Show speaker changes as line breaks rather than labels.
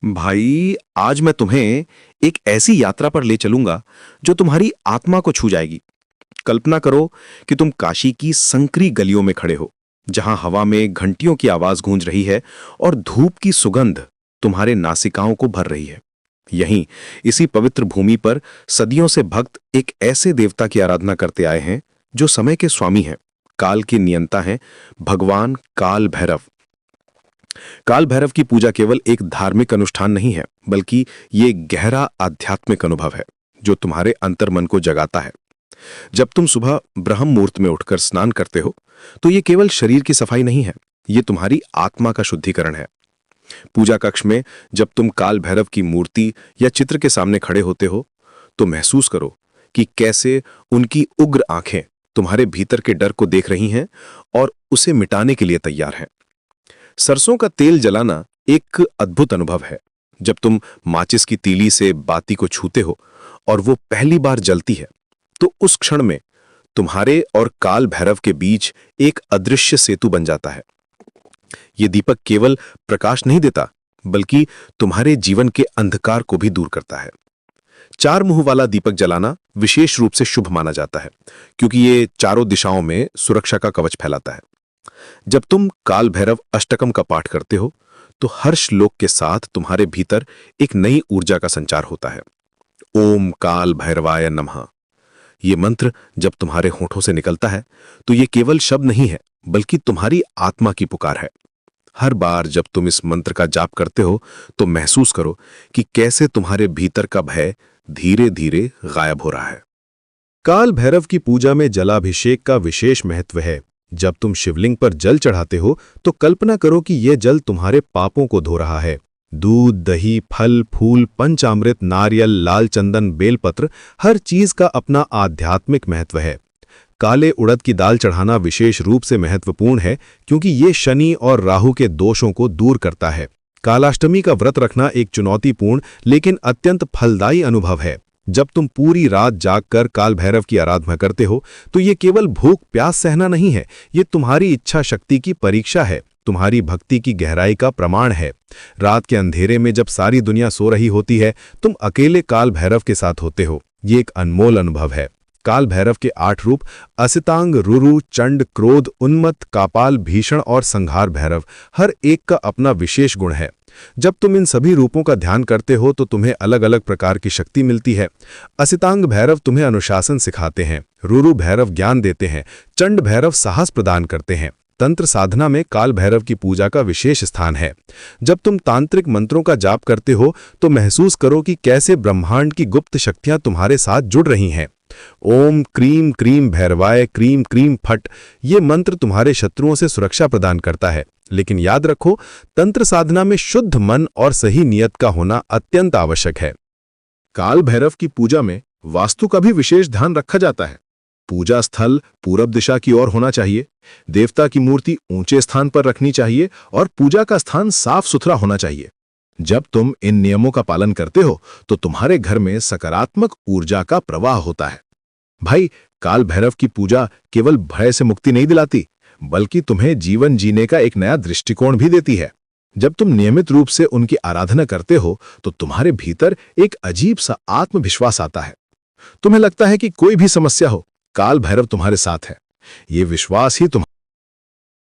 भाई, आज मैं तुम्हें एक ऐसी यात्रा पर ले चलूंगा जो तुम्हारी आत्मा को छू जाएगी। कल्पना करो कि तुम काशी की संकरी गलियों में खड़े हो, जहां हवा में घंटियों की आवाज गूंज रही है और धूप की सुगंध तुम्हारे नासिकाओं को भर रही है। यहीं, इसी पवित्र भूमि पर सदियों से भक्त एक ऐसे देवता की आराधना करते आए हैं जो समय के स्वामी हैं, काल के नियंता हैं, भगवान काल भैरव। काल भैरव की पूजा केवल एक धार्मिक अनुष्ठान नहीं है, बल्कि ये गहरा आध्यात्मिक अनुभव है जो तुम्हारे अंतर्मन को जगाता है। जब तुम सुबह ब्रह्म मुहूर्त में उठकर स्नान करते हो, तो ये केवल शरीर की सफाई नहीं है, ये तुम्हारी आत्मा का शुद्धिकरण है। पूजा कक्ष में जब तुम काल भैरव की मूर्ति या चित्र के सामने खड़े होते हो, तो महसूस करो कि कैसे उनकी उग्र आंखें तुम्हारे भीतर के डर को देख रही हैं और उसे मिटाने के लिए तैयार हैं। सरसों का तेल जलाना एक अद्भुत अनुभव है। जब तुम माचिस की तीली से बाती को छूते हो और वो पहली बार जलती है, तो उस क्षण में तुम्हारे और काल भैरव के बीच एक अदृश्य सेतु बन जाता है। ये दीपक केवल प्रकाश नहीं देता, बल्कि तुम्हारे जीवन के अंधकार को भी दूर करता है। चार मुंह वाला दीपक जलाना विशेष रूप से शुभ माना जाता है, क्योंकि ये चारों दिशाओं में सुरक्षा का कवच फैलाता है। जब तुम काल भैरव अष्टकम का पाठ करते हो, तो हर श्लोक के साथ तुम्हारे भीतर एक नई ऊर्जा का संचार होता है। ओम काल भैरवाय नमः। ये मंत्र जब तुम्हारे होठों से निकलता है, तो ये केवल शब्द नहीं है, बल्कि तुम्हारी आत्मा की पुकार है। हर बार जब तुम इस मंत्र का जाप करते हो, तो महसूस करो कि कैसे तुम्हारे भीतर का भय धीरे धीरे गायब हो रहा है।
काल भैरव की पूजा में जलाभिषेक का विशेष महत्व है। जब तुम शिवलिंग पर जल चढ़ाते हो, तो कल्पना करो कि यह जल तुम्हारे पापों को धो रहा है। दूध, दही, फल, फूल, पंचामृत, नारियल, लाल चंदन, बेलपत्र, हर चीज का अपना आध्यात्मिक महत्व है। काले उड़द की दाल चढ़ाना विशेष रूप से महत्वपूर्ण है, क्योंकि ये शनि और राहु के दोषों को दूर करता है। कालाष्टमी का व्रत रखना एक चुनौतीपूर्ण लेकिन अत्यंत फलदायी अनुभव है। जब तुम पूरी रात जागकर काल भैरव की आराधना करते हो, तो ये केवल भूख प्यास सहना नहीं है, ये तुम्हारी इच्छा शक्ति की परीक्षा है, तुम्हारी भक्ति की गहराई का प्रमाण है। रात के अंधेरे में जब सारी दुनिया सो रही होती है, तुम अकेले काल भैरव के साथ होते हो। ये एक अनमोल अनुभव है। काल भैरव के 8 रूप असितांग, रुरु, चंड, क्रोध, उन्मत्त, कापाल, भीषण और संहार भैरव, हर एक का अपना विशेष गुण है। जब तुम इन सभी रूपों का ध्यान करते हो, तो तुम्हें अलग अलग प्रकार की शक्ति मिलती है। असितांग भैरव तुम्हें अनुशासन सिखाते हैं, रुरु भैरव ज्ञान देते हैं, चंड भैरव साहस प्रदान करते हैं। तंत्र साधना में काल भैरव की पूजा का विशेष स्थान है। जब तुम तांत्रिक मंत्रों का जाप करते हो, तो महसूस करो कि कैसे ब्रह्मांड की गुप्त शक्तियां तुम्हारे साथ जुड़ रही हैं। ओम क्रीम क्रीम भैरवाय क्रीम क्रीम फट, ये मंत्र तुम्हारे शत्रुओं से सुरक्षा प्रदान करता है। लेकिन याद रखो, तंत्र साधना में शुद्ध मन और सही नियत का होना अत्यंत आवश्यक है।
काल भैरव की पूजा में वास्तु का भी विशेष ध्यान रखा जाता है। पूजा स्थल पूरब दिशा की ओर होना चाहिए, देवता की मूर्ति ऊंचे स्थान पर रखनी चाहिए और पूजा का स्थान साफ सुथरा होना चाहिए। जब तुम इन नियमों का पालन करते हो, तो तुम्हारे घर में सकारात्मक ऊर्जा का प्रवाह होता है। भाई, काल भैरव की पूजा केवल भय से मुक्ति नहीं दिलाती, बल्कि तुम्हें जीवन जीने का एक नया दृष्टिकोण भी देती है। जब तुम नियमित रूप से उनकी आराधना करते हो, तो तुम्हारे भीतर एक अजीब सा आत्मविश्वास आता है। तुम्हें लगता है कि कोई भी समस्या हो, काल भैरव तुम्हारे साथ है। ये विश्वास ही